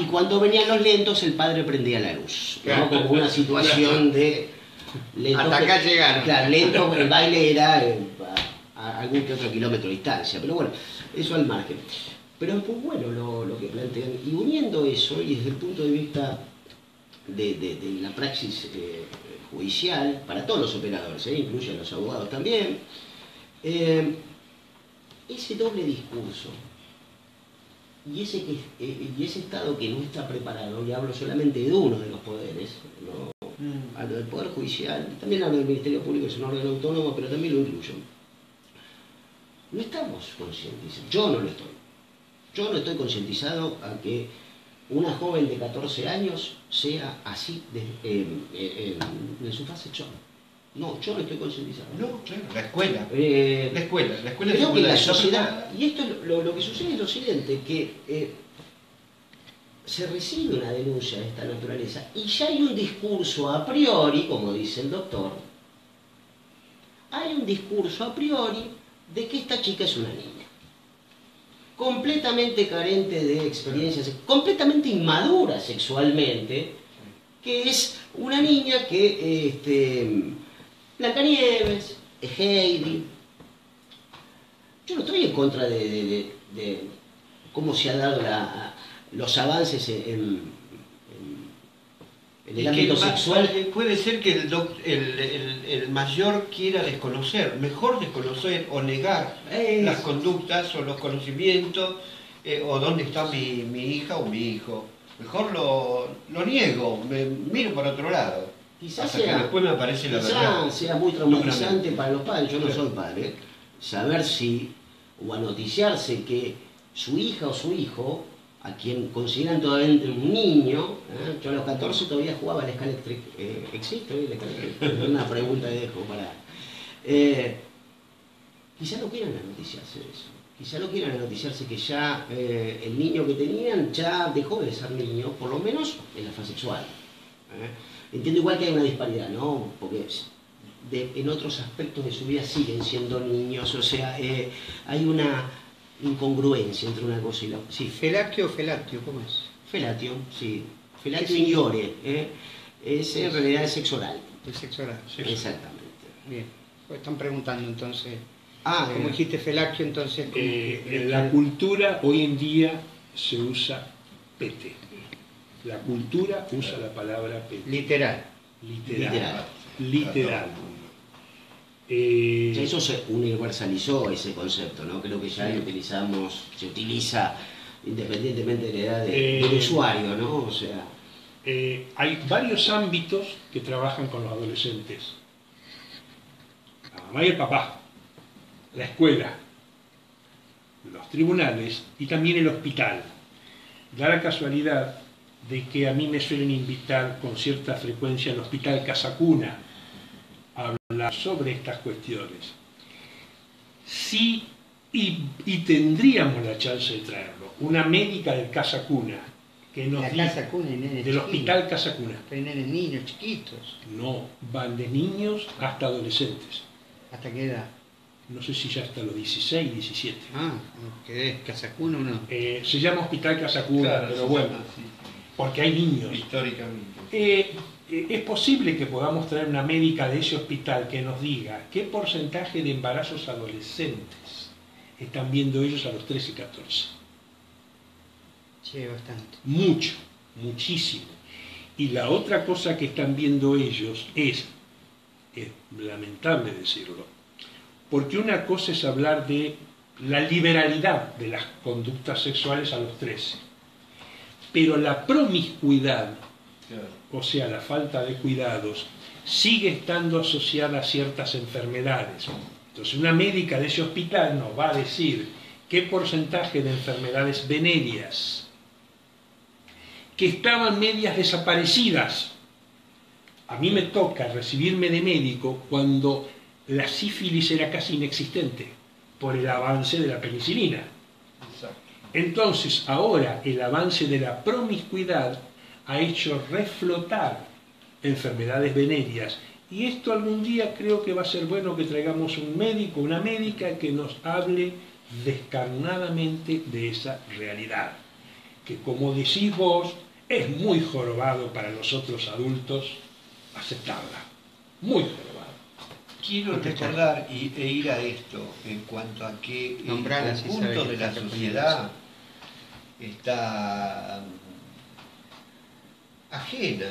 y cuando venían los lentos el padre prendía la luz, ¿no? Como una situación de... Hasta acá llegaron. Claro, lento, el baile era a algún que otro kilómetro de distancia, pero bueno, eso al margen. Pero es muy bueno lo que plantean, y uniendo eso, y desde el punto de vista de la praxis judicial, para todos los operadores, incluye a los abogados también, ese doble discurso y ese Estado que no está preparado, y hablo solamente de uno de los poderes, ¿no? Hablo del Poder Judicial, también hablo del Ministerio Público, es un órgano autónomo, pero también lo incluyo. No estamos concientizados, yo no lo estoy. Yo no estoy concientizado a que una joven de 14 años sea así en su fase sexual. No, yo no estoy concientizado. No, claro, la escuela. La escuela creo que la sociedad, y esto es lo que sucede es lo siguiente, que se recibe una denuncia de esta naturaleza y ya hay un discurso a priori, como dice el doctor, hay un discurso a priori de que esta chica es una niña, completamente carente de experiencias, completamente inmadura sexualmente, que es una niña que, Blancanieves, Heidi. Yo no estoy en contra de cómo se han dado los avances en el ámbito sexual. Puede ser que el mayor quiera desconocer, mejor desconocer o negar las conductas o los conocimientos, o dónde está mi hija o mi hijo. Mejor lo niego, me miro para otro lado. Quizás hasta que después me aparece la verdad. Sea muy traumatizante para los padres, yo no soy padre, saber o anoticiarse que su hija o su hijo, a quien consideran todavía un niño, yo a los 14 todavía jugaba al Scalextric, ¿existe hoy el Scalextric? Es una pregunta que dejo para... quizá no quieran anoticiarse de eso, quizá no quieran anoticiarse que ya el niño que tenían ya dejó de ser niño, por lo menos en la fase sexual. Entiendo igual que hay una disparidad, ¿no? Porque en otros aspectos de su vida siguen siendo niños, o sea, hay una incongruencia entre una cosa y la otra. Sí. ¿Felatio o felatio? ¿Cómo es? Felatio, sí. Felatio ignore. En realidad es sexo oral. El sexo oral. Exactamente. Bien. Pues están preguntando entonces. Como dijiste felatio, entonces... en la cultura hoy en día se usa pete. La cultura usa la palabra pete. Literal. Eso se universalizó, ese concepto, ¿no? Creo que ya lo utilizamos, se utiliza independientemente de la edad del usuario, ¿no? O sea... hay varios ámbitos que trabajan con los adolescentes. La mamá y el papá, la escuela, los tribunales y también el hospital. Da la casualidad de que a mí me suelen invitar con cierta frecuencia al Hospital Casa Cuna a hablar sobre estas cuestiones. Sí, y tendríamos la chance de traerlo, una médica del Casa Cuna, que nos La diga, casa cuna y nenes del chiquitos. hospital Casa Cuna. Pero hay nenes niños chiquitos. No, van de niños hasta adolescentes. ¿Hasta qué edad? No sé si ya hasta los 16, 17. Ah, ¿qué es? ¿Casa cuna o no? Se llama Hospital Casa Cuna, Claro, pero sí, bueno, sí, porque hay niños. históricamente. Es posible que podamos traer una médica de ese hospital que nos diga qué porcentaje de embarazos adolescentes están viendo ellos a los 13 y 14. Sí, bastante. Mucho, muchísimo. Y la otra cosa que están viendo ellos es lamentable decirlo, porque una cosa es hablar de la liberalidad de las conductas sexuales a los 13, pero la promiscuidad, Claro. o sea, la falta de cuidados, sigue estando asociada a ciertas enfermedades. Entonces, una médica de ese hospital nos va a decir qué porcentaje de enfermedades venéreas que estaban medias desaparecidas. A mí me toca recibirme de médico cuando la sífilis era casi inexistente por el avance de la penicilina. Exacto. Entonces, ahora el avance de la promiscuidad ha hecho reflotar enfermedades venéreas. Y esto algún día creo que va a ser bueno que traigamos un médico, una médica que nos hable descarnadamente de esa realidad. Que como decís vos, es muy jorobado para nosotros adultos aceptarla. Muy jorobado. Quiero recordar e ir a esto en cuanto a que el Nombrala, si conjunto sabes de que la está sociedad está ajena,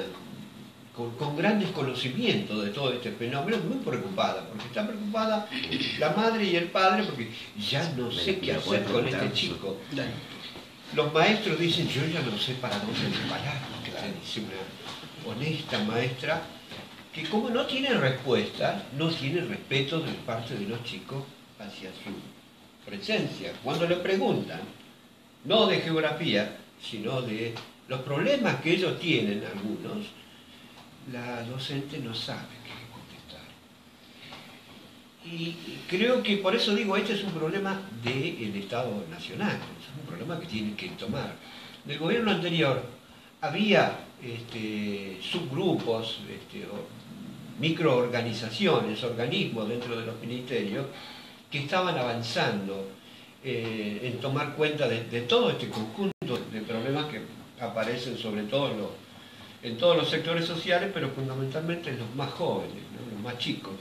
con gran desconocimiento de todo este fenómeno, muy preocupada, porque está preocupada la madre y el padre, porque ya no sé qué hacer con este chico. Los maestros dicen, yo ya no sé para dónde disparar, dice una honesta maestra, que como no tiene respuesta, no tiene respeto de parte de los chicos hacia su presencia. Cuando le preguntan, no de geografía, sino de los problemas que ellos tienen, algunos, la docente no sabe qué contestar. Y creo que por eso digo, este es un problema del Estado Nacional, es un problema que tiene que tomar. Del gobierno anterior había subgrupos, microorganizaciones, organismos dentro de los ministerios que estaban avanzando en tomar cuenta de todo este conjunto de problemas que aparecen sobre todo en todos los sectores sociales, pero fundamentalmente en los más jóvenes, ¿no? Los más chicos.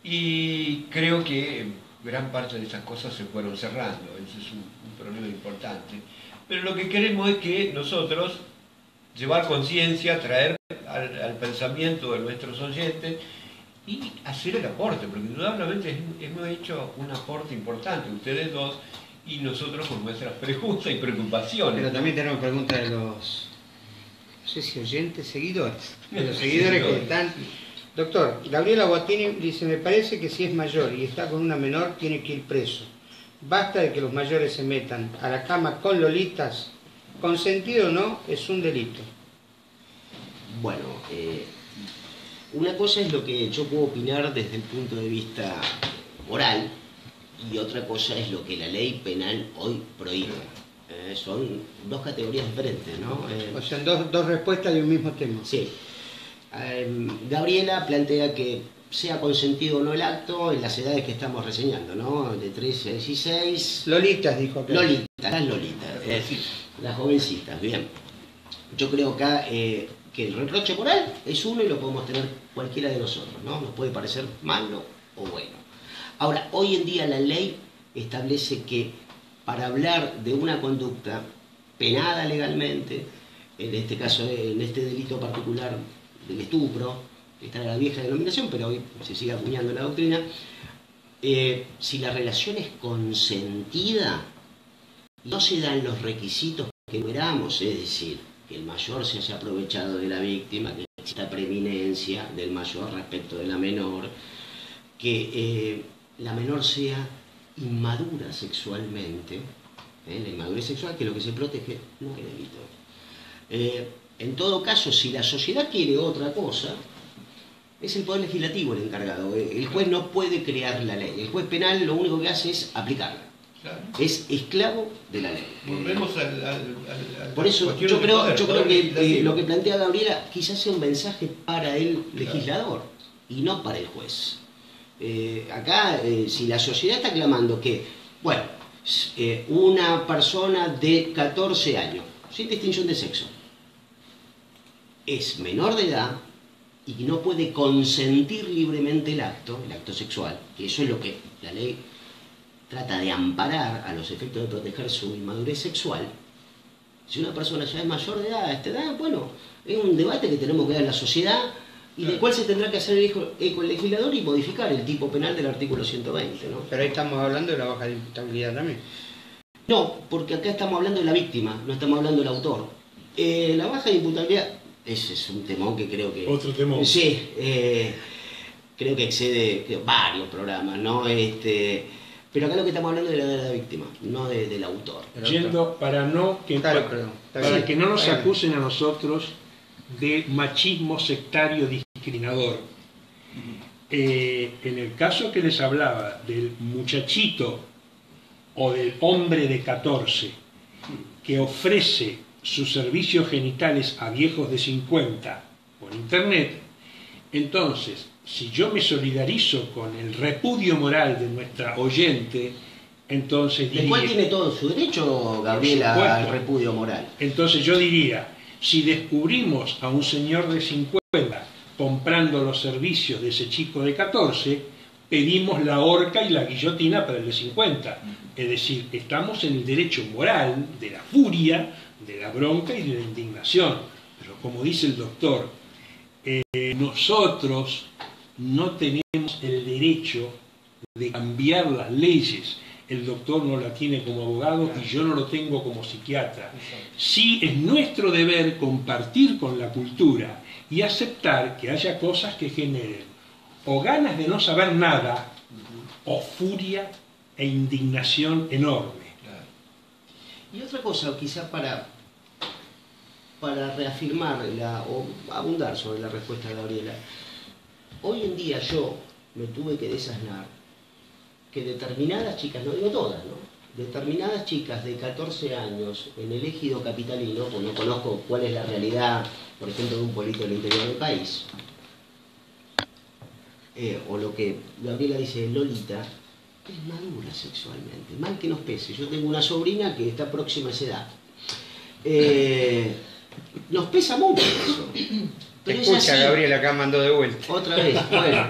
Y creo que gran parte de esas cosas se fueron cerrando, ese es un problema importante. Pero lo que queremos es que nosotros llevar conciencia, traer al pensamiento de nuestros oyentes y hacer el aporte, porque indudablemente hemos hecho un aporte importante, ustedes dos y nosotros con nuestras preguntas y preocupaciones. Pero también tenemos preguntas de los, no sé si oyentes, seguidores. De los seguidores que están. Doctor, Gabriela Bottini dice, me parece que si es mayor y está con una menor, tiene que ir preso. Basta de que los mayores se metan a la cama con lolitas, consentido o no, es un delito. Bueno, una cosa es lo que yo puedo opinar desde el punto de vista moral y otra cosa es lo que la ley penal hoy prohíbe. Son dos categorías diferentes, ¿no? O sea, dos respuestas de un mismo tema. Sí. Gabriela plantea que sea consentido o no el acto en las edades que estamos reseñando, ¿no? De 13 a 16. Lolitas, dijo acá. Lolitas, las lolitas. Las jovencitas, bien. Yo creo acá que el reproche moral es uno y lo podemos tener cualquiera de nosotros, ¿no? Nos puede parecer malo o bueno. Ahora, hoy en día la ley establece que para hablar de una conducta penada legalmente, en este caso, en este delito particular del estupro, está en la vieja denominación, pero hoy se sigue acuñando en la doctrina, si la relación es consentida, no se dan los requisitos que enumeramos, es decir, que el mayor se haya aprovechado de la víctima, que exista preeminencia del mayor respecto de la menor, que la menor sea inmadura sexualmente, la inmadurez sexual, que lo que se protege no es delito. En todo caso, si la sociedad quiere otra cosa, es el Poder Legislativo el encargado. El juez no puede crear la ley. El juez penal lo único que hace es aplicarla. Claro. Es esclavo de la ley. Volvemos Por eso yo creo que lo que plantea Gabriela quizás sea un mensaje para el legislador y no para el juez. Acá, si la sociedad está clamando que, bueno, una persona de 14 años, sin distinción de sexo, es menor de edad y no puede consentir libremente el acto sexual, que eso es lo que la ley trata de amparar a los efectos de proteger su inmadurez sexual. Si una persona ya es mayor de edad, a esta edad, bueno, es un debate que tenemos que dar en la sociedad y del cual se tendrá que hacer eco el legislador y modificar el tipo penal del artículo 120, ¿no? Pero ahí estamos hablando de la baja de imputabilidad también. No, porque acá estamos hablando de la víctima, no estamos hablando del autor. La baja de imputabilidad, ese es un temón que creo que... Otro temón. Sí, creo que excede varios programas, ¿no? Pero acá lo que estamos hablando es de la víctima, no del autor. Yendo para que no nos acusen a nosotros de machismo sectario discriminador. En el caso que les hablaba del muchachito o del hombre de 14 que ofrece sus servicios genitales a viejos de 50 por internet, entonces, si yo me solidarizo con el repudio moral de nuestra oyente, entonces diría... ¿El cual tiene todo su derecho, Gabriela, al repudio moral? Entonces yo diría, si descubrimos a un señor de 50 comprando los servicios de ese chico de 14, pedimos la horca y la guillotina para el de 50. Es decir, estamos en el derecho moral de la furia, de la bronca y de la indignación. Pero como dice el doctor, nosotros no tenemos el derecho de cambiar las leyes. El doctor no la tiene como abogado y yo no lo tengo como psiquiatra. Sí es nuestro deber compartir con la cultura y aceptar que haya cosas que generen o ganas de no saber nada o furia e indignación enorme. Y otra cosa, quizás para reafirmar o abundar sobre la respuesta de Gabriela, hoy en día yo me tuve que desasnar que determinadas chicas, no digo todas, ¿no? Determinadas chicas de 14 años en el ejido capitalino, pues no conozco cuál es la realidad, por ejemplo, de un pueblito del interior del país, o lo que Gabriela dice de Lolita, es madura sexualmente, mal que nos pese. Yo tengo una sobrina que está próxima a esa edad. Nos pesa mucho eso. Pero escucha, Gabriela, acá mandó de vuelta. Otra vez, bueno.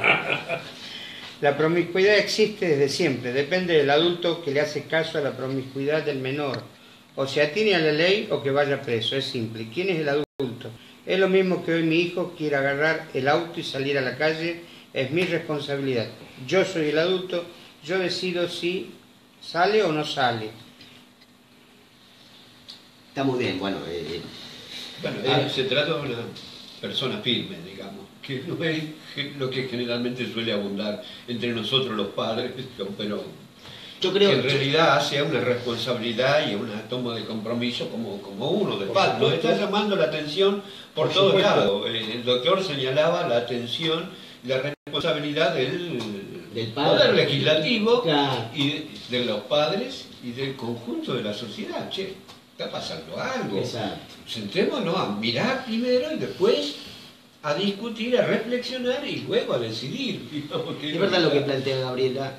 La promiscuidad existe desde siempre, depende del adulto que le hace caso a la promiscuidad del menor. O se atiene a la ley o que vaya preso, es simple. ¿Quién es el adulto? Es lo mismo que hoy mi hijo quiera agarrar el auto y salir a la calle, es mi responsabilidad. Yo soy el adulto, yo decido si sale o no sale. Está muy bien, bueno. Se trata de una persona firme, digamos, que no es lo que generalmente suele abundar entre nosotros los padres, pero yo creo que en realidad hace una responsabilidad y una toma de compromiso como uno de padre. Nos está llamando la atención por todos lados. El doctor señalaba la atención, la responsabilidad del poder legislativo, claro, y de los padres y del conjunto de la sociedad. Che, está pasando algo. Exacto. Sentémonos a mirar primero y después a discutir, a reflexionar y luego a decidir. Es verdad lo que plantea Gabriela,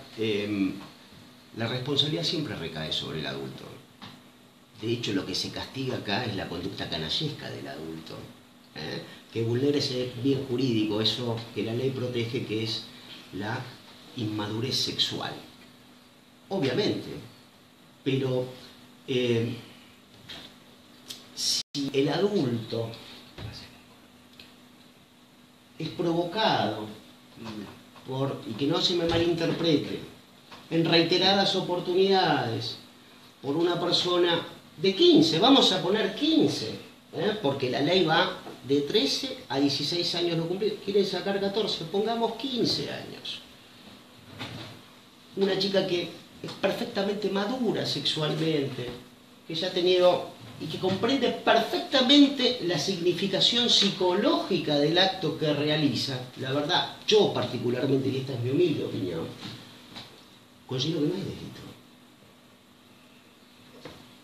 la responsabilidad siempre recae sobre el adulto. De hecho, lo que se castiga acá es la conducta canallesca del adulto, que vulnera ese bien jurídico, eso que la ley protege, que es la inmadurez sexual. Obviamente, pero si el adulto es provocado y que no se me malinterprete, en reiteradas oportunidades, por una persona de 15, vamos a poner 15, porque la ley va de 13 a 16 años no cumplidos, quieren sacar 14, pongamos 15 años. Una chica que es perfectamente madura sexualmente, que ya ha tenido y que comprende perfectamente la significación psicológica del acto que realiza, la verdad, yo particularmente, y esta es mi humilde opinión, considero que no hay delito.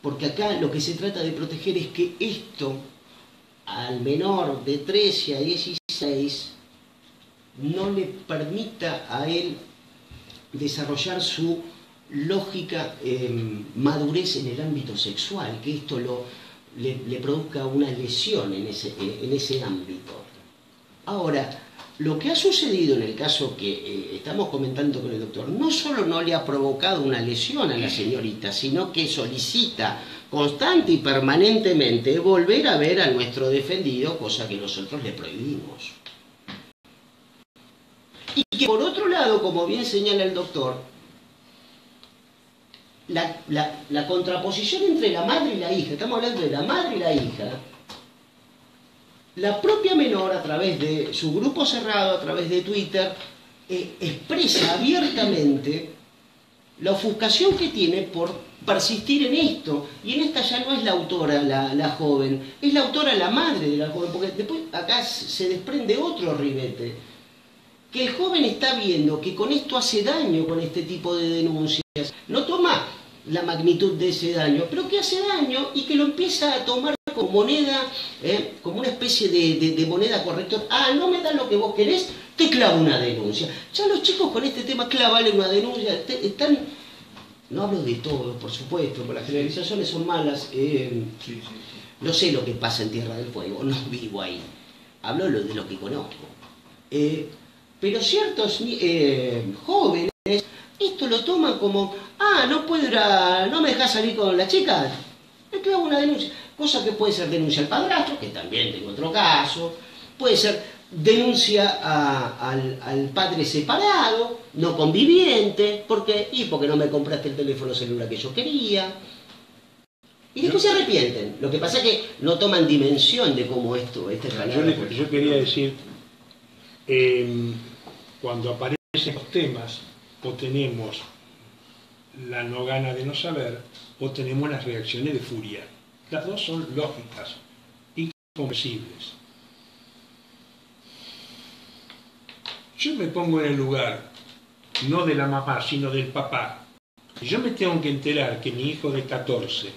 porque acá lo que se trata de proteger es que esto al menor de 13 a 16 no le permita a él desarrollar su lógica madurez en el ámbito sexual, que esto le produzca una lesión en ese ámbito. Ahora, lo que ha sucedido en el caso que estamos comentando con el doctor, no solo no le ha provocado una lesión a la señorita, sino que solicita constante y permanentemente volver a ver a nuestro defendido, cosa que nosotros le prohibimos. Y que por otro lado, como bien señala el doctor, la contraposición entre la madre y la hija, estamos hablando de la madre y la hija, la propia menor a través de su grupo cerrado, a través de Twitter, expresa abiertamente la ofuscación que tiene por persistir en esto. Y en esta ya no es la autora la joven, es la autora la madre de la joven, porque después acá se desprende otro ribete, que el joven está viendo que con esto hace daño con este tipo de denuncias, no toma la magnitud de ese daño, pero que hace daño y que lo empieza a tomar como moneda, como una especie de moneda corrector. Ah, no me dan lo que vos querés, te clavo una denuncia. Ya los chicos con este tema, clavale una denuncia, están... No hablo de todo, por supuesto, porque las generalizaciones son malas. No sé lo que pasa en Tierra del Fuego, no vivo ahí. Hablo de lo que conozco. Pero ciertos jóvenes esto lo toman como, no me dejas salir con la chica, le clavo una denuncia. Cosa que puede ser denuncia al padrastro, que también tengo otro caso, puede ser denuncia al padre separado, no conviviente, porque no me compraste el teléfono celular que yo quería. Y después se arrepienten. Lo que pasa es que no toman dimensión de cómo yo quería decir, cuando aparecen estos temas, o tenemos la no gana de no saber, o tenemos las reacciones de furia. Las dos son lógicas y comprensibles. Yo me pongo en el lugar, no de la mamá, sino del papá. Yo me tengo que enterar que mi hijo de 14,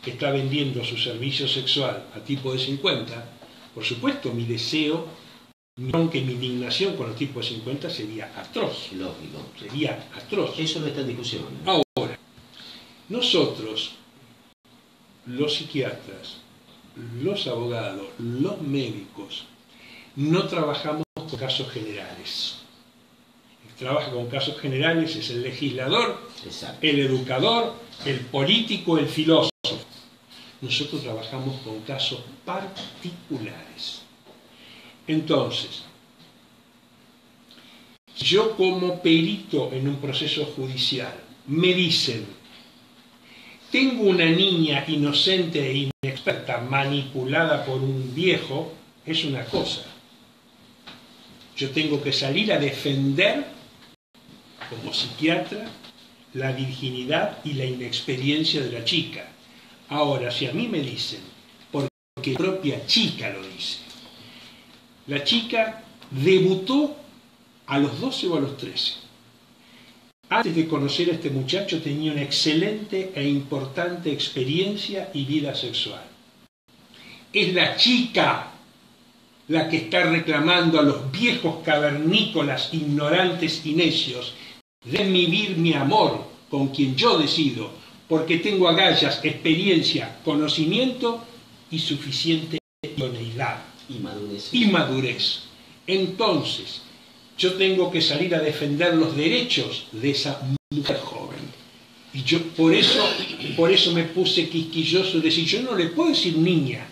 que está vendiendo su servicio sexual a tipo de 50, por supuesto mi deseo, aunque mi indignación con los tipos de 50 sería atroz. Lógico. Sería atroz. Eso no está en discusión. Ahora, nosotros, los psiquiatras, los abogados, los médicos, no trabajamos con casos generales. El que trabaja con casos generales es el legislador, exacto, el educador, el político, el filósofo. Nosotros trabajamos con casos particulares. Entonces, yo como perito en un proceso judicial me dicen, tengo una niña inocente e inexperta manipulada por un viejo, es una cosa. Yo tengo que salir a defender, como psiquiatra, la virginidad y la inexperiencia de la chica. Ahora, si a mí me dicen, porque la propia chica lo dice, la chica debutó a los 12 o a los 13. Antes de conocer a este muchacho tenía una excelente e importante experiencia y vida sexual. Es la chica la que está reclamando a los viejos cavernícolas, ignorantes y necios, de vivir mi amor con quien yo decido, porque tengo agallas, experiencia, conocimiento y suficiente idoneidad. Y madurez. Entonces, yo tengo que salir a defender los derechos de esa mujer joven. Y yo por eso me puse quisquilloso de decir, yo no le puedo decir niña.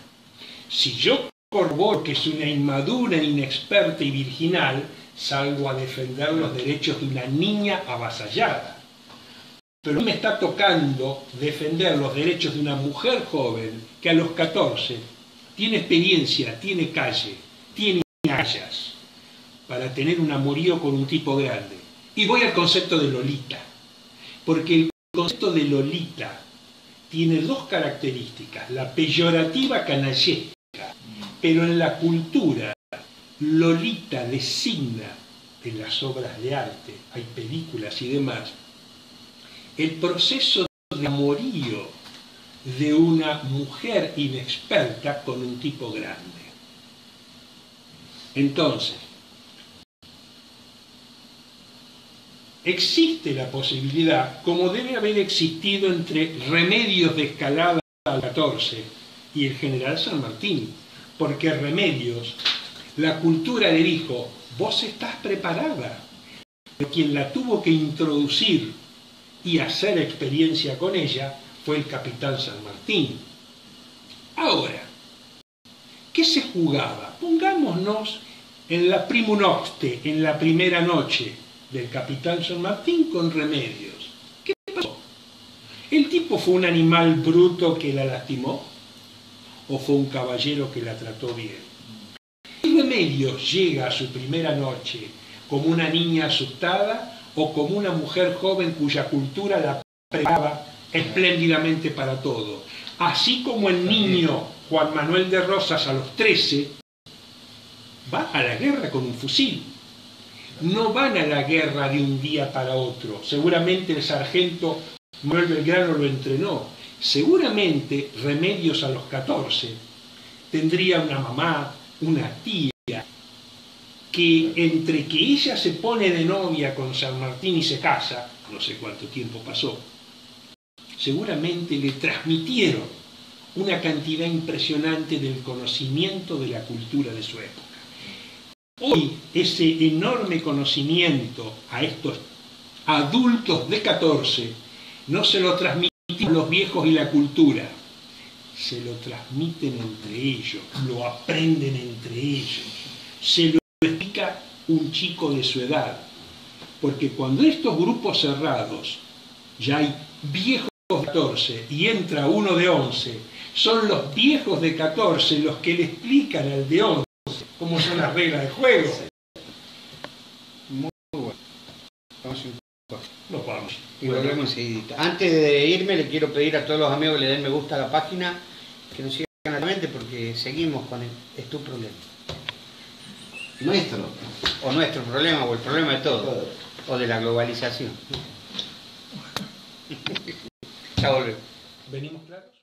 Si yo corroboro que es una inmadura, inexperta y virginal, salgo a defender los derechos de una niña avasallada. Pero a mí me está tocando defender los derechos de una mujer joven que a los 14 tiene experiencia, tiene calle, tiene agallas para tener un amorío con un tipo grande. Y voy al concepto de Lolita, porque el concepto de Lolita tiene dos características, la peyorativa canallesca, pero en la cultura Lolita designa, en las obras de arte, hay películas y demás, el proceso de amorío de una mujer inexperta con un tipo grande. Entonces, existe la posibilidad, como debe haber existido entre Remedios de Escalada al 14 y el general San Martín, porque Remedios, la cultura le dijo, vos estás preparada, pero quien la tuvo que introducir y hacer experiencia con ella fue el capitán San Martín. Ahora, ¿qué se jugaba? Pongámonos en la primum nocte, en la primera noche del capitán San Martín con Remedios. ¿Qué pasó? ¿El tipo fue un animal bruto que la lastimó? ¿O fue un caballero que la trató bien? ¿Y Remedios llega a su primera noche como una niña asustada o como una mujer joven cuya cultura la preparaba espléndidamente para todo? Así como el niño Juan Manuel de Rosas a los 13 va a la guerra con un fusil. No van a la guerra de un día para otro. Seguramente el sargento Manuel Belgrano lo entrenó. Seguramente Remedios a los 14 tendría una mamá, una tía, que entre que ella se pone de novia con San Martín y se casa, no sé cuánto tiempo pasó, seguramente le transmitieron una cantidad impresionante del conocimiento de la cultura de su época. Hoy ese enorme conocimiento a estos adultos de 14 no se lo transmiten los viejos y la cultura, se lo transmiten entre ellos, lo aprenden entre ellos, se lo explica un chico de su edad, porque cuando estos grupos cerrados, ya hay viejos de 14 y entra uno de 11, son los viejos de 14 los que le explican al de 11 cómo son las reglas de juego. Muy bueno. Vamos a un corte. Nos vamos. Y volvemos enseguida. Antes de irme, le quiero pedir a todos los amigos que le den me gusta a la página, que nos sigan atentamente porque seguimos con Es tu problema. Nuestro. O nuestro problema, o el problema de todos. O de la globalización. Ya volvemos. ¿Venimos claros?